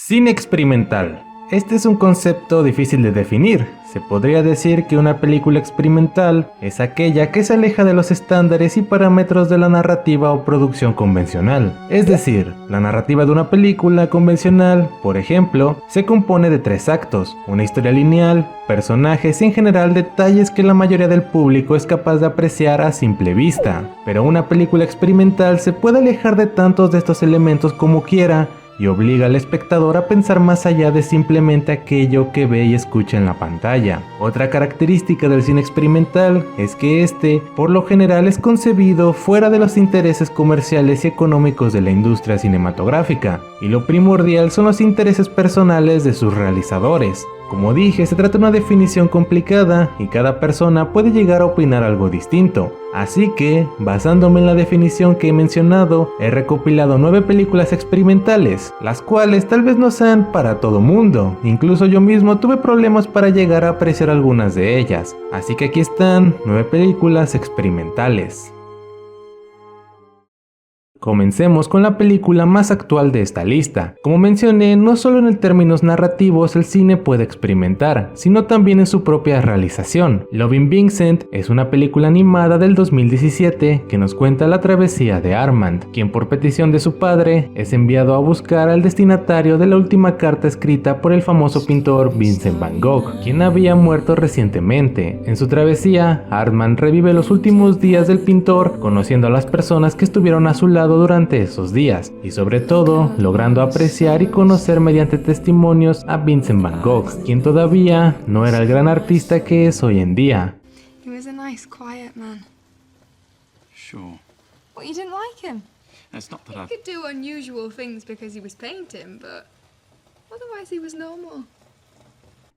Cine experimental. Este es un concepto difícil de definir. Se podría decir que una película experimental es aquella que se aleja de los estándares y parámetros de la narrativa o producción convencional. Es decir, la narrativa de una película convencional, por ejemplo, se compone de 3 actos, una historia lineal, personajes y en general detalles que la mayoría del público es capaz de apreciar a simple vista. Pero una película experimental se puede alejar de tantos de estos elementos como quiera, y obliga al espectador a pensar más allá de simplemente aquello que ve y escucha en la pantalla. Otra característica del cine experimental es que este, por lo general, es concebido fuera de los intereses comerciales y económicos de la industria cinematográfica, y lo primordial son los intereses personales de sus realizadores. Como dije, se trata de una definición complicada y cada persona puede llegar a opinar algo distinto. Así que, basándome en la definición que he mencionado, he recopilado 9 películas experimentales, las cuales tal vez no sean para todo mundo. Incluso yo mismo tuve problemas para llegar a apreciar algunas de ellas. Así que aquí están 9 películas experimentales. Comencemos con la película más actual de esta lista. Como mencioné, no solo en términos narrativos el cine puede experimentar, sino también en su propia realización. Loving Vincent es una película animada del 2017 que nos cuenta la travesía de Armand, quien por petición de su padre es enviado a buscar al destinatario de la última carta escrita por el famoso pintor Vincent Van Gogh, quien había muerto recientemente. En su travesía, Armand revive los últimos días del pintor, conociendo a las personas que estuvieron a su lado durante esos días y sobre todo logrando apreciar y conocer mediante testimonios a Vincent Van Gogh, quien todavía no era el gran artista que es hoy en día. He was a nice, quiet man. Sure. What, you didn't like him? It's not that He could do unusual things because he was painting, but otherwise he was normal.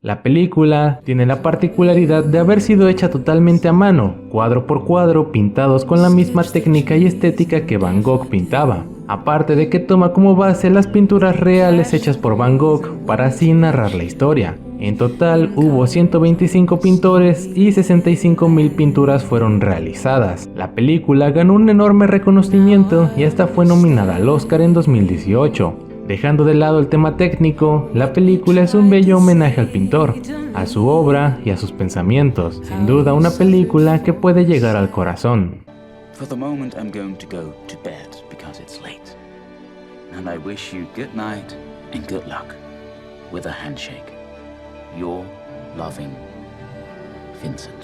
La película tiene la particularidad de haber sido hecha totalmente a mano, cuadro por cuadro, pintados con la misma técnica y estética que Van Gogh pintaba. Aparte de que toma como base las pinturas reales hechas por Van Gogh para así narrar la historia. En total hubo 125 pintores y 65,000 pinturas fueron realizadas. La película ganó un enorme reconocimiento y hasta fue nominada al Oscar en 2018. Dejando de lado el tema técnico, la película es un bello homenaje al pintor, a su obra y a sus pensamientos. Sin duda una película que puede llegar al corazón. For the moment I'm going to go to bed because it's late. And I wish you good night and good luck with a handshake. Your loving Vincent.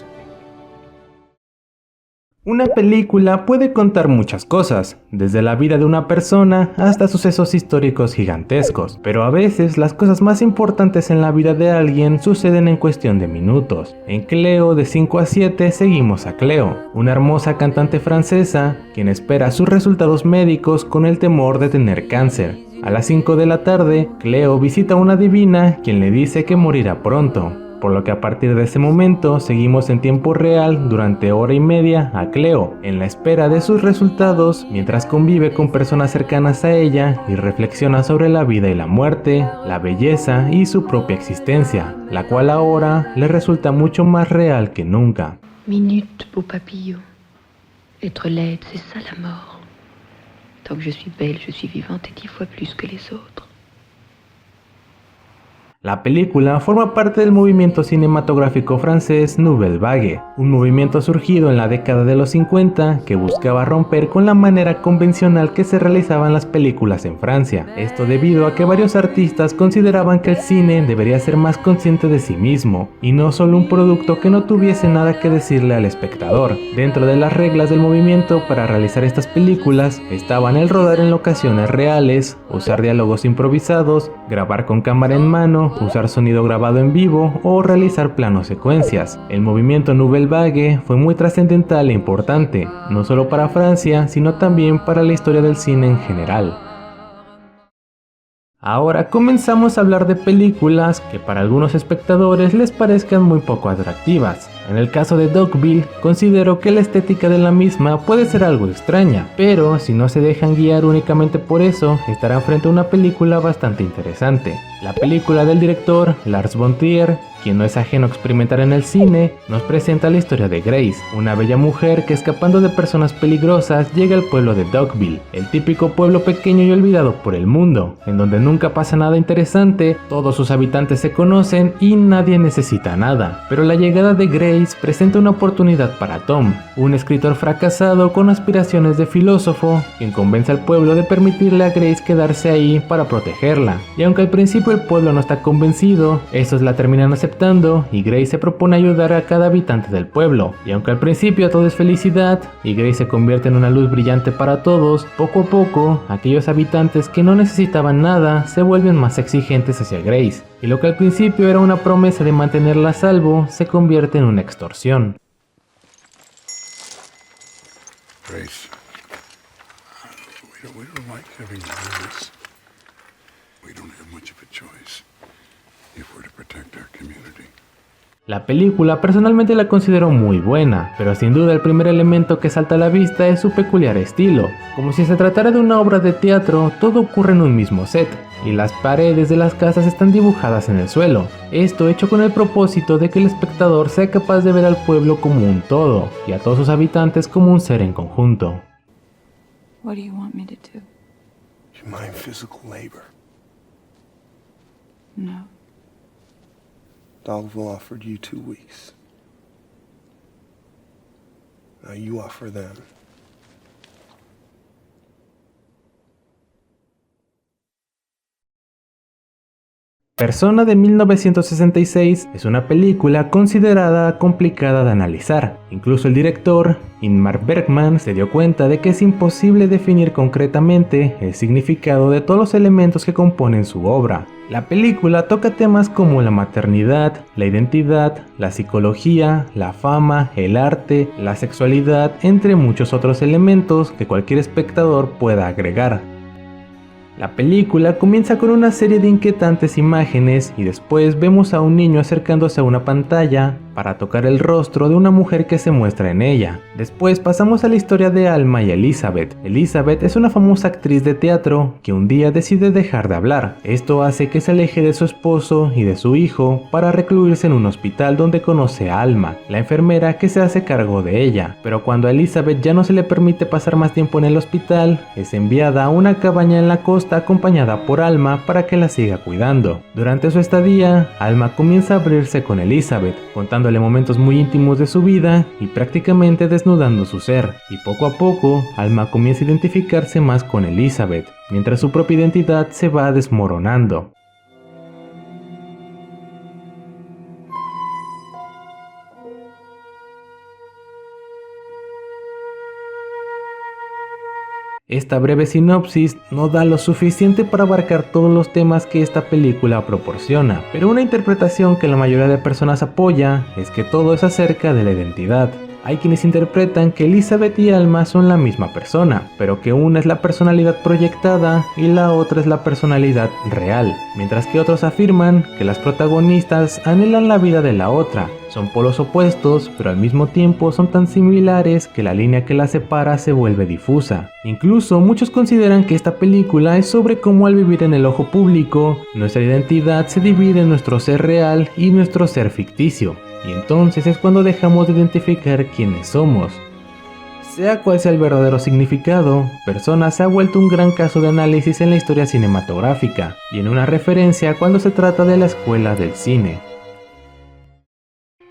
Una película puede contar muchas cosas, desde la vida de una persona hasta sucesos históricos gigantescos, pero a veces las cosas más importantes en la vida de alguien suceden en cuestión de minutos. En Cleo de 5 a 7 seguimos a Cleo, una hermosa cantante francesa quien espera sus resultados médicos con el temor de tener cáncer. A las 5 de la tarde, Cleo visita a una divina quien le dice que morirá pronto. Por lo que a partir de ese momento seguimos en tiempo real durante hora y media a Cleo, en la espera de sus resultados, mientras convive con personas cercanas a ella y reflexiona sobre la vida y la muerte, la belleza y su propia existencia, la cual ahora le resulta mucho más real que nunca. Minute, beau papillon. Être laide, c'est ça la mort. Tant que je suis belle, je suis vivante et 10 fois plus que les autres. La película forma parte del movimiento cinematográfico francés Nouvelle Vague, un movimiento surgido en la década de los 50 que buscaba romper con la manera convencional que se realizaban las películas en Francia. Esto debido a que varios artistas consideraban que el cine debería ser más consciente de sí mismo y no solo un producto que no tuviese nada que decirle al espectador. Dentro de las reglas del movimiento para realizar estas películas estaban el rodar en locaciones reales, usar diálogos improvisados, grabar con cámara en mano, usar sonido grabado en vivo o realizar planos secuencias. El movimiento Nouvelle Vague fue muy trascendental e importante, no solo para Francia, sino también para la historia del cine en general. Ahora comenzamos a hablar de películas que para algunos espectadores les parezcan muy poco atractivas. En el caso de Dogville, considero que la estética de la misma puede ser algo extraña, pero si no se dejan guiar únicamente por eso, estarán frente a una película bastante interesante. La película del director Lars von Trier, quien no es ajeno a experimentar en el cine, nos presenta la historia de Grace, una bella mujer que escapando de personas peligrosas llega al pueblo de Dogville, el típico pueblo pequeño y olvidado por el mundo, en donde nunca pasa nada interesante, todos sus habitantes se conocen y nadie necesita nada. Pero la llegada de Grace presenta una oportunidad para Tom, un escritor fracasado con aspiraciones de filósofo, quien convence al pueblo de permitirle a Grace quedarse ahí para protegerla. Y aunque al principio el pueblo no está convencido, estos la terminan aceptando y Grace se propone ayudar a cada habitante del pueblo. Y aunque al principio todo es felicidad y Grace se convierte en una luz brillante para todos, poco a poco aquellos habitantes que no necesitaban nada se vuelven más exigentes hacia Grace, y lo que al principio era una promesa de mantenerla a salvo se convierte en una extorsión. Grace, we don't like having to do this. We don't have much of a choice if we're to protect our community. La película personalmente la considero muy buena, pero sin duda el primer elemento que salta a la vista es su peculiar estilo. Como si se tratara de una obra de teatro, todo ocurre en un mismo set, y las paredes de las casas están dibujadas en el suelo. Esto hecho con el propósito de que el espectador sea capaz de ver al pueblo como un todo, y a todos sus habitantes como un ser en conjunto. What do you want me to do? You mind physical labor? No. Dogville offered you 2 weeks. Now you offer them. Persona de 1966 es una película considerada complicada de analizar. Incluso el director, Ingmar Bergman, se dio cuenta de que es imposible definir concretamente el significado de todos los elementos que componen su obra. La película toca temas como la maternidad, la identidad, la psicología, la fama, el arte, la sexualidad, entre muchos otros elementos que cualquier espectador pueda agregar. La película comienza con una serie de inquietantes imágenes y después vemos a un niño acercándose a una pantalla para tocar el rostro de una mujer que se muestra en ella. Después pasamos a la historia de Alma y Elizabeth. Elizabeth es una famosa actriz de teatro que un día decide dejar de hablar. Esto hace que se aleje de su esposo y de su hijo para recluirse en un hospital donde conoce a Alma, la enfermera que se hace cargo de ella. Pero cuando a Elizabeth ya no se le permite pasar más tiempo en el hospital, es enviada a una cabaña en la costa acompañada por Alma para que la siga cuidando. Durante su estadía, Alma comienza a abrirse con Elizabeth, contándole momentos muy íntimos de su vida y prácticamente desnudando su ser. Y poco a poco, Alma comienza a identificarse más con Elizabeth, mientras su propia identidad se va desmoronando. Esta breve sinopsis no da lo suficiente para abarcar todos los temas que esta película proporciona, pero una interpretación que la mayoría de personas apoya es que todo es acerca de la identidad. Hay quienes interpretan que Elizabeth y Alma son la misma persona, pero que una es la personalidad proyectada y la otra es la personalidad real, mientras que otros afirman que las protagonistas anhelan la vida de la otra. Son polos opuestos, pero al mismo tiempo son tan similares que la línea que las separa se vuelve difusa. Incluso muchos consideran que esta película es sobre cómo al vivir en el ojo público, nuestra identidad se divide en nuestro ser real y nuestro ser ficticio. Y entonces es cuando dejamos de identificar quiénes somos. Sea cual sea el verdadero significado, Persona se ha vuelto un gran caso de análisis en la historia cinematográfica y en una referencia cuando se trata de la escuela del cine.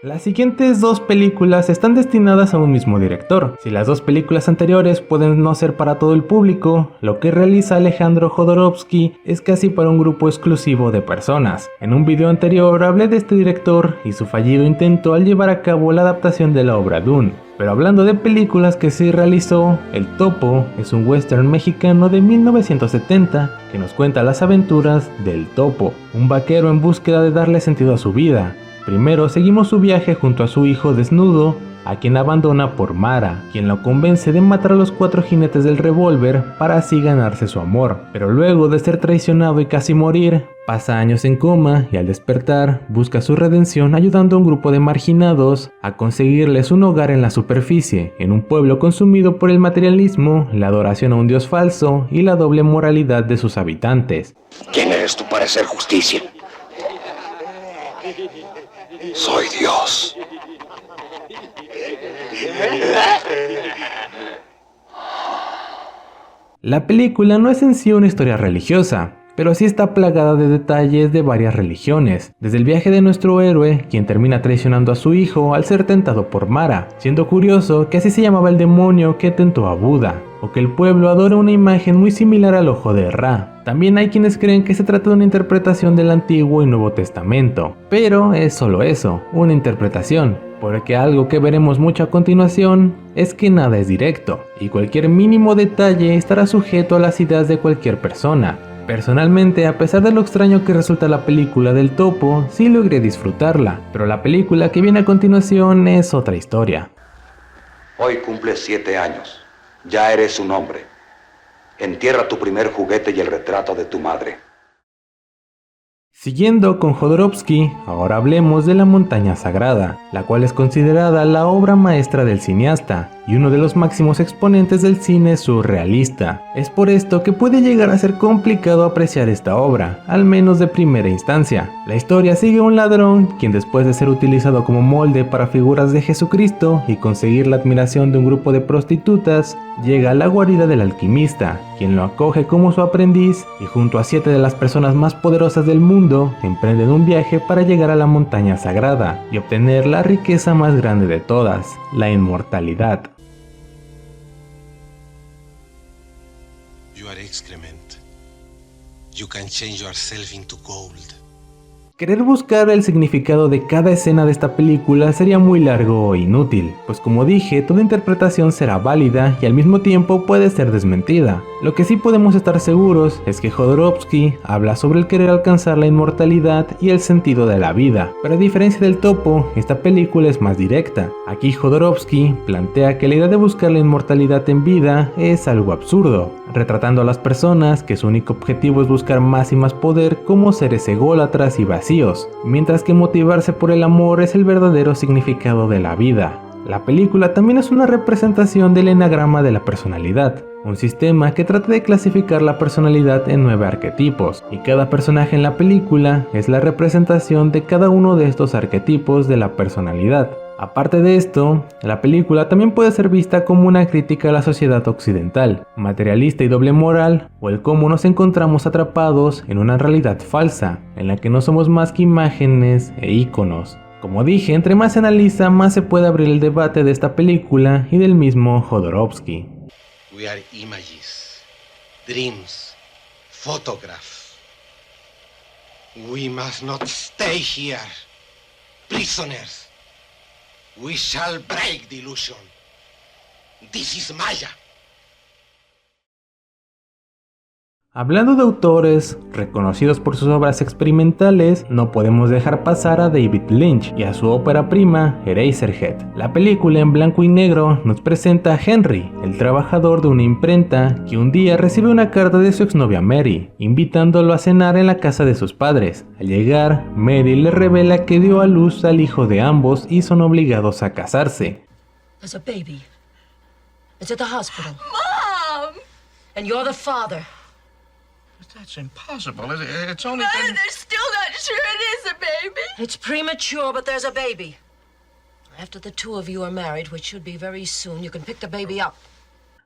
Las siguientes dos películas están destinadas a un mismo director. Si las dos películas anteriores pueden no ser para todo el público, lo que realiza Alejandro Jodorowsky es casi para un grupo exclusivo de personas. En un video anterior hablé de este director y su fallido intento al llevar a cabo la adaptación de la obra Dune. Pero hablando de películas que sí realizó, El Topo es un western mexicano de 1970 que nos cuenta las aventuras del Topo, un vaquero en búsqueda de darle sentido a su vida. Primero seguimos su viaje junto a su hijo desnudo, a quien abandona por Mara, quien lo convence de matar a los 4 jinetes del revólver para así ganarse su amor. Pero luego de ser traicionado y casi morir, Pasa años en coma y al despertar busca su redención ayudando a un grupo de marginados a conseguirles un hogar en la superficie, en un pueblo consumido por el materialismo, la adoración a un dios falso y la doble moralidad de sus habitantes. ¿Quién eres tú para hacer justicia? Soy Dios. La película no es en sí una historia religiosa, pero sí está plagada de detalles de varias religiones, desde el viaje de nuestro héroe, quien termina traicionando a su hijo al ser tentado por Mara, siendo curioso que así se llamaba el demonio que tentó a Buda, o que el pueblo adora una imagen muy similar al ojo de Ra. También hay quienes creen que se trata de una interpretación del Antiguo y Nuevo Testamento, pero es solo eso, una interpretación, porque algo que veremos mucho a continuación es que nada es directo, y cualquier mínimo detalle estará sujeto a las ideas de cualquier persona. Personalmente, a pesar de lo extraño que resulta la película del topo, sí logré disfrutarla, pero la película que viene a continuación es otra historia. Hoy cumples 7 años. Ya eres un hombre. Entierra tu primer juguete y el retrato de tu madre. Siguiendo con Jodorowsky, ahora hablemos de La Montaña Sagrada, la cual es considerada la obra maestra del cineasta y uno de los máximos exponentes del cine surrealista. Es por esto que puede llegar a ser complicado apreciar esta obra, al menos de primera instancia. La historia sigue a un ladrón, quien después de ser utilizado como molde para figuras de Jesucristo y conseguir la admiración de un grupo de prostitutas, llega a la guarida del alquimista, quien lo acoge como su aprendiz y junto a 7 de las personas más poderosas del mundo, emprenden un viaje para llegar a la Montaña Sagrada y obtener la riqueza más grande de todas, la inmortalidad. You are excrement. You can change yourself into gold. Querer buscar el significado de cada escena de esta película sería muy largo e inútil, pues como dije, toda interpretación será válida y al mismo tiempo puede ser desmentida. Lo que sí podemos estar seguros es que Jodorowsky habla sobre el querer alcanzar la inmortalidad y el sentido de la vida, pero a diferencia del topo, esta película es más directa. Aquí Jodorowsky plantea que la idea de buscar la inmortalidad en vida es algo absurdo, retratando a las personas que su único objetivo es buscar más y más poder como seres ególatras y vacíos, mientras que motivarse por el amor es el verdadero significado de la vida. La película también es una representación del enagrama de la personalidad, un sistema que trata de clasificar la personalidad en 9 arquetipos, y cada personaje en la película es la representación de cada uno de estos arquetipos de la personalidad. Aparte de esto, la película también puede ser vista como una crítica a la sociedad occidental, materialista y doble moral, o el cómo nos encontramos atrapados en una realidad falsa, en la que no somos más que imágenes e íconos. Como dije, entre más se analiza, más se puede abrir el debate de esta película y del mismo Jodorowsky. We are images, dreams, photographs. We must not stay here, prisoners. We shall break the illusion. This is Maya. Hablando de autores reconocidos por sus obras experimentales, no podemos dejar pasar a David Lynch y a su ópera prima Eraserhead. La película en blanco y negro nos presenta a Henry, el trabajador de una imprenta que un día recibe una carta de su exnovia Mary, invitándolo a cenar en la casa de sus padres. Al llegar, Mary le revela que dio a luz al hijo de ambos y son obligados a casarse. There's a baby. It's at the hospital. Mom! And you're the father. That's impossible. It's only No, been... they're still not sure it is a baby. It's premature, but there's a baby. After the 2 of you are married, which should be very soon, you can pick the baby up.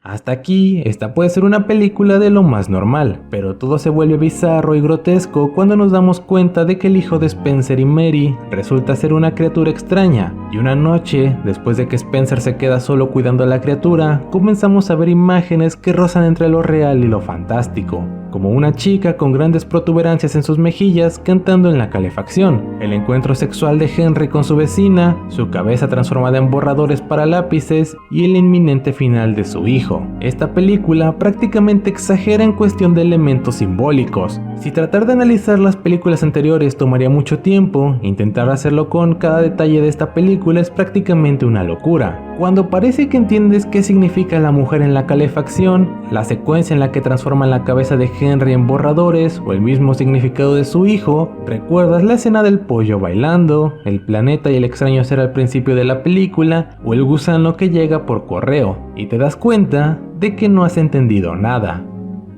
Hasta aquí, esta puede ser una película de lo más normal, pero todo se vuelve bizarro y grotesco cuando nos damos cuenta de que el hijo de Spencer y Mary resulta ser una criatura extraña, y una noche, después de que Spencer se queda solo cuidando a la criatura, comenzamos a ver imágenes que rozan entre lo real y lo fantástico, como una chica con grandes protuberancias en sus mejillas cantando en la calefacción, el encuentro sexual de Henry con su vecina, su cabeza transformada en borradores para lápices y el inminente final de su hijo. digo, esta película prácticamente exagera en cuestión de elementos simbólicos. Si tratar de analizar las películas anteriores tomaría mucho tiempo, intentar hacerlo con cada detalle de esta película es prácticamente una locura. Cuando parece que entiendes qué significa la mujer en la calefacción, la secuencia en la que transforman la cabeza de Henry en borradores o el mismo significado de su hijo, recuerdas la escena del pollo bailando, el planeta y el extraño ser al principio de la película o el gusano que llega por correo y te das cuenta de que no has entendido nada.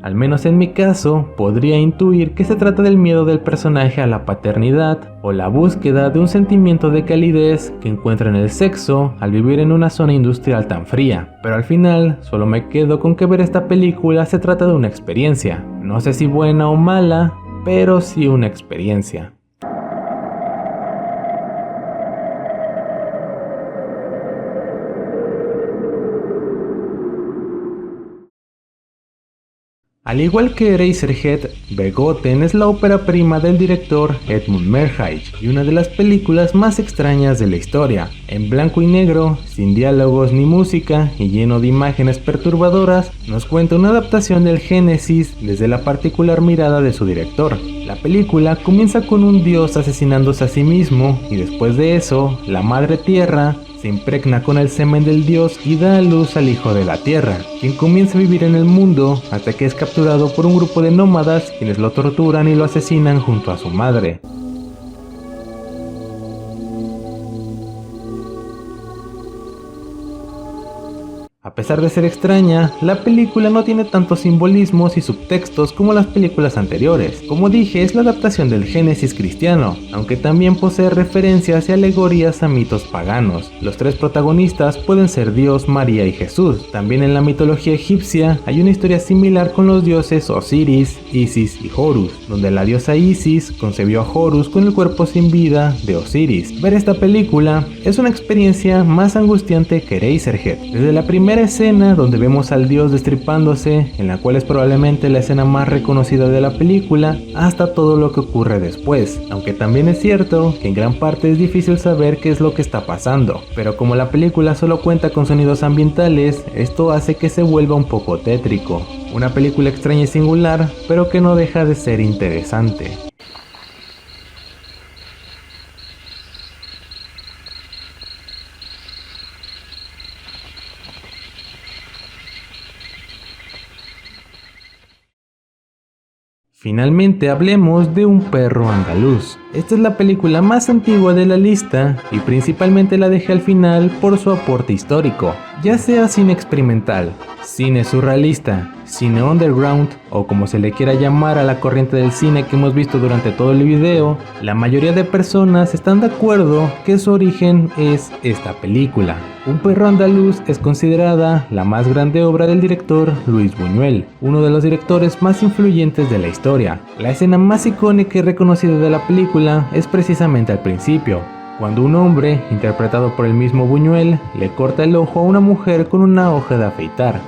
Al menos en mi caso, podría intuir que se trata del miedo del personaje a la paternidad o la búsqueda de un sentimiento de calidez que encuentra en el sexo al vivir en una zona industrial tan fría. Pero al final, solo me quedo con que ver esta película se trata de una experiencia. No sé si buena o mala, pero sí una experiencia. Al igual que Eraserhead, Vergoten es la ópera prima del director Edmund Merheich y una de las películas más extrañas de la historia. En blanco y negro, sin diálogos ni música y lleno de imágenes perturbadoras, nos cuenta una adaptación del Génesis desde la particular mirada de su director. La película comienza con un dios asesinándose a sí mismo y después de eso, la madre tierra se impregna con el semen del dios y da a luz al hijo de la tierra, quien comienza a vivir en el mundo hasta que es capturado por un grupo de nómadas quienes lo torturan y lo asesinan junto a su madre. A pesar de ser extraña, la película no tiene tantos simbolismos y subtextos como las películas anteriores. Como dije, es la adaptación del Génesis cristiano, aunque también posee referencias y alegorías a mitos paganos. Los tres protagonistas pueden ser Dios, María y Jesús. También en la mitología egipcia hay una historia similar con los dioses Osiris, Isis y Horus, donde la diosa Isis concebió a Horus con el cuerpo sin vida de Osiris. Ver esta película es una experiencia más angustiante que Eraserhead. Desde la primera escena donde vemos al dios destripándose, en la cual es probablemente la escena más reconocida de la película, hasta todo lo que ocurre después, aunque también es cierto que en gran parte es difícil saber qué es lo que está pasando, pero como la película solo cuenta con sonidos ambientales, esto hace que se vuelva un poco tétrico. Una película extraña y singular, pero que no deja de ser interesante. Finalmente hablemos de Un perro andaluz. Esta es la película más antigua de la lista y principalmente la dejé al final por su aporte histórico. Ya sea cine experimental, cine surrealista, cine underground o como se le quiera llamar a la corriente del cine que hemos visto durante todo el video, la mayoría de personas están de acuerdo que su origen es esta película. Un perro andaluz es considerada la más grande obra del director Luis Buñuel, uno de los directores más influyentes de la historia. La escena más icónica y reconocida de la película es precisamente al principio, cuando un hombre, interpretado por el mismo Buñuel, le corta el ojo a una mujer con una hoja de afeitar.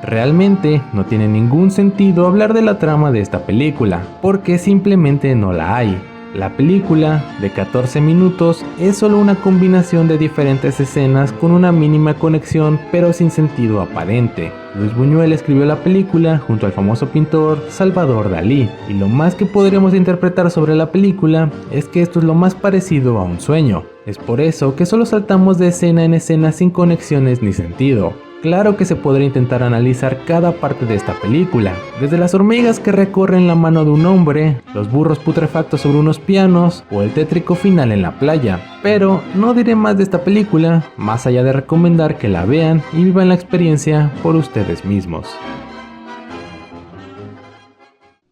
Realmente no tiene ningún sentido hablar de la trama de esta película, porque simplemente no la hay. La película, de 14 minutos, es solo una combinación de diferentes escenas con una mínima conexión pero sin sentido aparente. Luis Buñuel escribió la película junto al famoso pintor Salvador Dalí, y lo más que podríamos interpretar sobre la película es que esto es lo más parecido a un sueño. Es por eso que solo saltamos de escena en escena sin conexiones ni sentido. Claro que se podría intentar analizar cada parte de esta película, desde las hormigas que recorren la mano de un hombre, los burros putrefactos sobre unos pianos o el tétrico final en la playa, pero no diré más de esta película, más allá de recomendar que la vean y vivan la experiencia por ustedes mismos.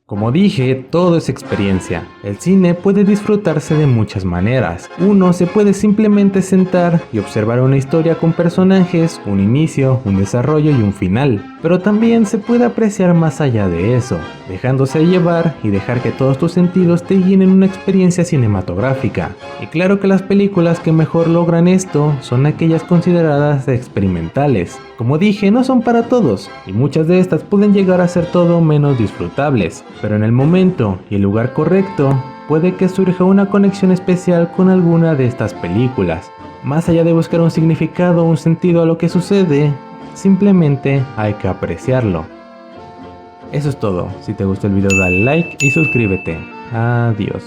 Como dije, todo es experiencia. El cine puede disfrutarse de muchas maneras. Uno se puede simplemente sentar y observar una historia con personajes, un inicio, un desarrollo y un final. Pero también se puede apreciar más allá de eso, dejándose llevar y dejar que todos tus sentidos te guíen en una experiencia cinematográfica. Y claro que las películas que mejor logran esto son aquellas consideradas experimentales. Como dije, no son para todos, y muchas de estas pueden llegar a ser todo menos disfrutables. Pero en el momento y el lugar correcto, puede que surja una conexión especial con alguna de estas películas. Más allá de buscar un significado o un sentido a lo que sucede, simplemente hay que apreciarlo. Eso es todo, si te gustó el video dale like y suscríbete. Adiós.